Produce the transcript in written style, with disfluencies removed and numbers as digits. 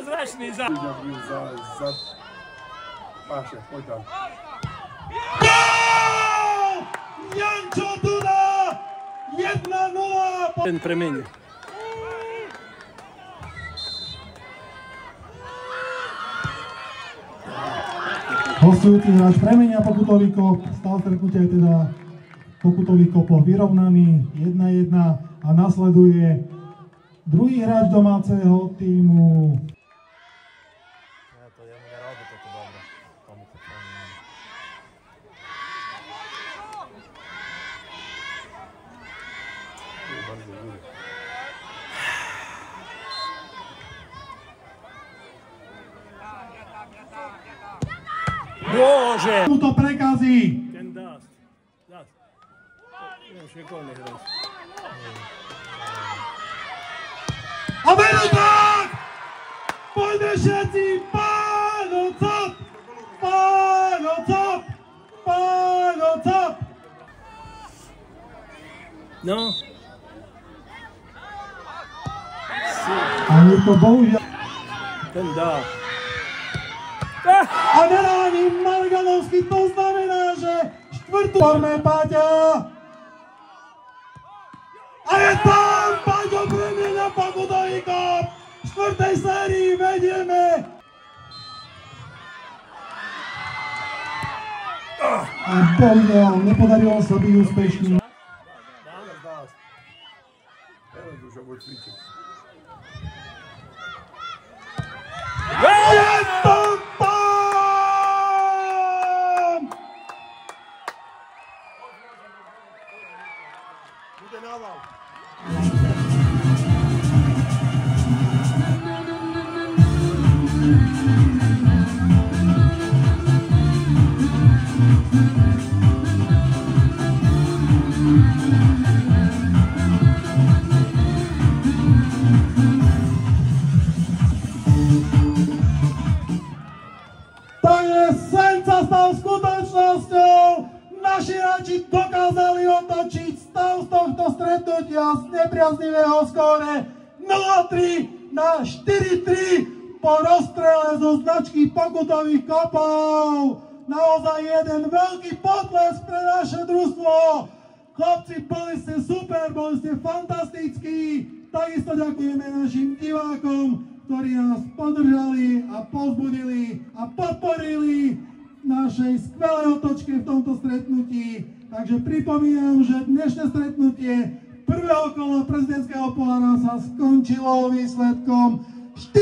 zázračný za... Páše, poď tam. Gól! Jančo Duda! 1-0! Ten premení. Hostujúci hráč premenia pokutový kop. Stav stretnutia je teda pokutový kopov vyrovnaný 1-1 a nasleduje druhý hráč domáceho týmu. Ja to jemu nerobí toto dobre. Tomu to Bože! Mu to prekazí. Ten dást. Neviem, šikovný hráč. A veru tak! Poďme všetci! Páno Cap! Páno Cap! Páno Cap! No. A je to bohužiaľ. Ten dá. A neráni Marganovský, to znamená, že štvrtú forme Paťa. A je tam! Paťo premenia pokutový kop! V štvrtej sérii vedieme! A bohužiaľ, nepodarilo sa byť úspešný. Je to tam! Bude nával. Takže sen sa stal skutočnosťou. Naši hráči dokázali otočiť stav z tohto stretnutia z nepriaznivého skóre 0-3 na 4-3 po rozstrele zo značky pokutových kopov. Naozaj jeden veľký potlesk pre naše družstvo. Chlapci, boli ste super, boli ste fantastickí. Takisto ďakujeme našim divákom, ktorí nás podržali a povzbudili a podporili našej skvelej otočke v tomto stretnutí. Takže pripomínam, že dnešné stretnutie prvého kola prezidentského pohára sa skončilo výsledkom 4